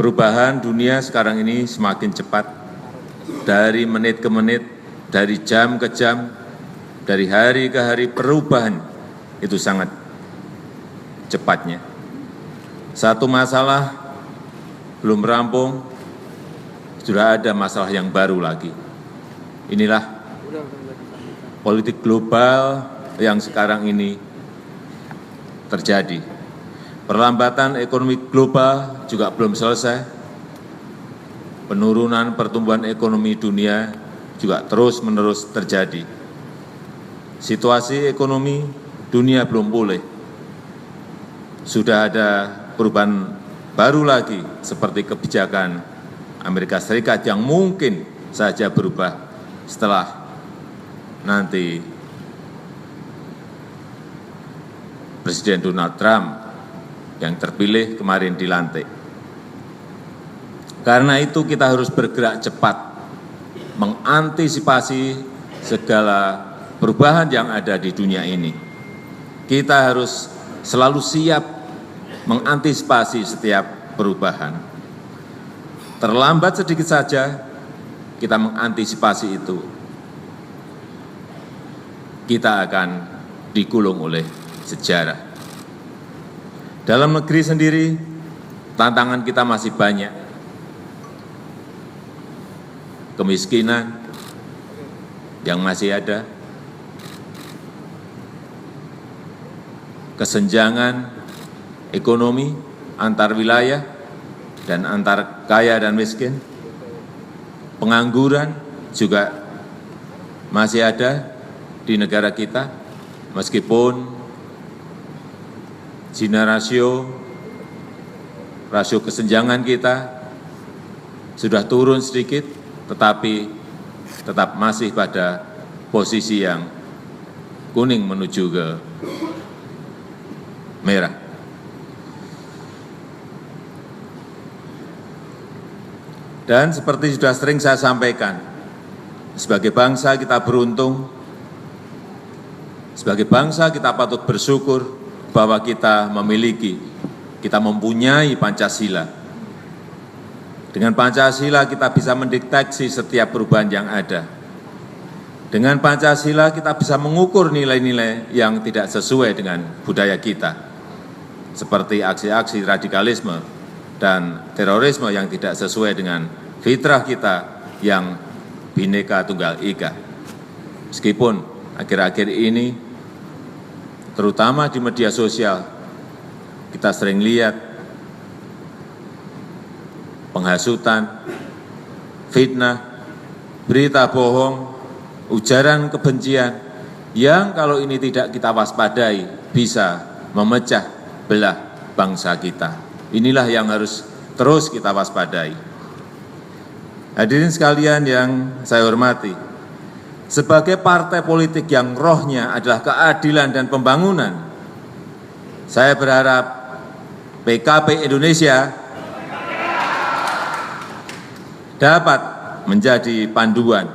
Perubahan dunia sekarang ini semakin cepat, dari menit ke menit, dari jam ke jam, dari hari ke hari, perubahan itu sangat cepatnya. Satu masalah belum rampung, sudah ada masalah yang baru lagi. Inilah politik global yang sekarang ini terjadi. Perlambatan ekonomi global juga belum selesai. Penurunan pertumbuhan ekonomi dunia juga terus-menerus terjadi. Situasi ekonomi dunia belum pulih. Sudah ada perubahan baru lagi seperti kebijakan Amerika Serikat yang mungkin saja berubah setelah nanti Presiden Donald Trump yang terpilih kemarin dilantik. Karena itu kita harus bergerak cepat mengantisipasi segala perubahan yang ada di dunia ini. Kita harus selalu siap mengantisipasi setiap perubahan. Terlambat sedikit saja kita mengantisipasi itu, kita akan digulung oleh sejarah. Dalam negeri sendiri, tantangan kita masih banyak. Kemiskinan yang masih ada, kesenjangan ekonomi antar wilayah dan antar kaya dan miskin, pengangguran juga masih ada di negara kita, meskipun Gini rasio kesenjangan kita sudah turun sedikit, tetapi tetap masih pada posisi yang kuning menuju ke merah. Dan seperti sudah sering saya sampaikan, sebagai bangsa kita beruntung, sebagai bangsa kita patut bersyukur bahwa kita mempunyai Pancasila. Dengan Pancasila kita bisa mendeteksi setiap perubahan yang ada. Dengan Pancasila kita bisa mengukur nilai-nilai yang tidak sesuai dengan budaya kita, seperti aksi-aksi radikalisme dan terorisme yang tidak sesuai dengan fitrah kita yang Bhinneka Tunggal Ika. Meskipun akhir-akhir ini, terutama di media sosial, kita sering lihat penghasutan, fitnah, berita bohong, ujaran kebencian, yang kalau ini tidak kita waspadai bisa memecah belah bangsa kita. Inilah yang harus terus kita waspadai. Hadirin sekalian yang saya hormati, sebagai partai politik yang rohnya adalah keadilan dan pembangunan, saya berharap PKB Indonesia dapat menjadi panduan,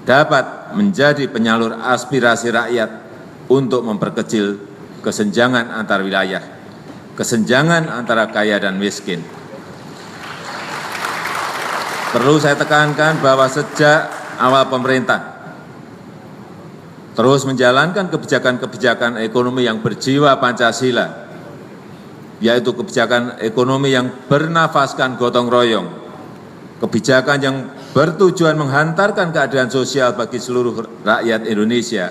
dapat menjadi penyalur aspirasi rakyat untuk memperkecil kesenjangan antar wilayah, kesenjangan antara kaya dan miskin. Perlu saya tekankan bahwa sejak awal pemerintah terus menjalankan kebijakan-kebijakan ekonomi yang berjiwa Pancasila, yaitu kebijakan ekonomi yang bernafaskan gotong royong, kebijakan yang bertujuan menghantarkan keadilan sosial bagi seluruh rakyat Indonesia.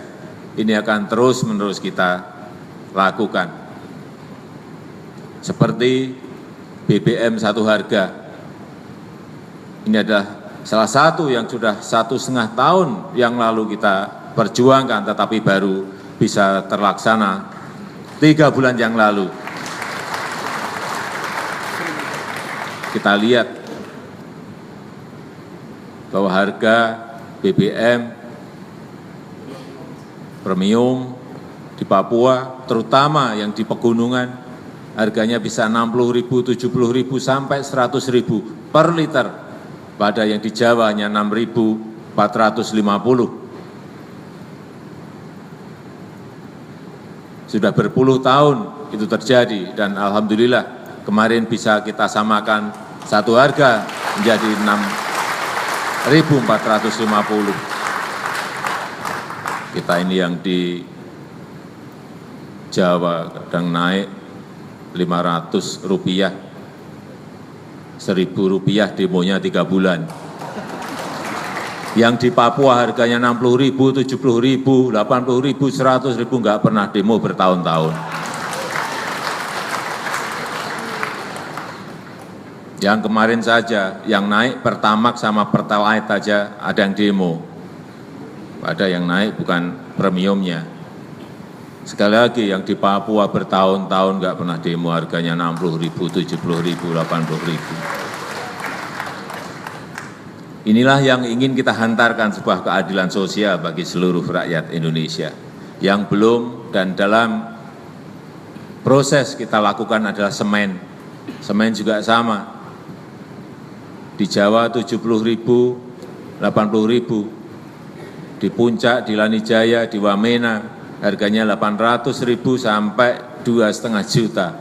Ini akan terus-menerus kita lakukan. Seperti BBM satu harga, ini adalah salah satu yang sudah 1,5 tahun yang lalu kita perjuangkan, tetapi baru bisa terlaksana 3 bulan yang lalu. Kita lihat bahwa harga BBM premium di Papua, terutama yang di pegunungan, harganya bisa 60.000, 70.000 sampai 100.000 per liter. Pada yang di Jawa hanya 6.450. Sudah berpuluh tahun itu terjadi dan alhamdulillah kemarin bisa kita samakan satu harga menjadi 6.450. Kita ini yang di Jawa kadang naik 500 rupiah, 1.000 rupiah demonya 3 bulan. Yang di Papua harganya 60.000, 70.000, 80.000, 100.000, nggak pernah demo bertahun-tahun. Yang kemarin saja, yang naik Pertamax sama Pertalite saja ada yang demo. Ada yang naik bukan premiumnya. Sekali lagi, yang di Papua bertahun-tahun nggak pernah demo, harganya 60.000, 70.000, 80.000. Inilah yang ingin kita hantarkan, sebuah keadilan sosial bagi seluruh rakyat Indonesia. Yang belum dan dalam proses kita lakukan adalah semen. Semen juga sama. Di Jawa 70.000, 80.000. Di Puncak, di Lanijaya, di Wamena, harganya 800.000 sampai 2,5 juta.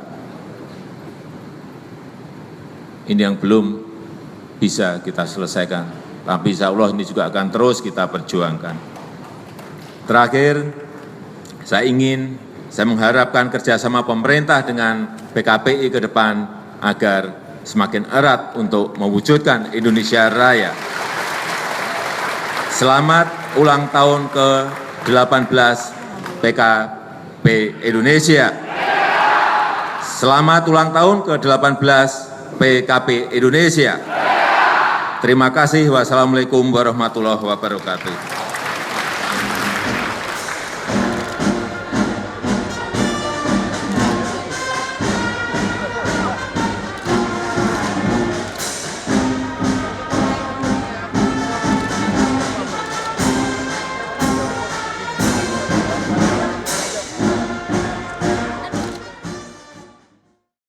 Ini yang belum bisa kita selesaikan. Tapi insya Allah ini juga akan terus kita perjuangkan. Terakhir, saya mengharapkan kerjasama pemerintah dengan PKPI ke depan agar semakin erat untuk mewujudkan Indonesia Raya. Selamat ulang tahun ke-18 PKP Indonesia. Selamat ulang tahun ke-18 PKP Indonesia. Terima kasih. Wassalamualaikum warahmatullahi wabarakatuh.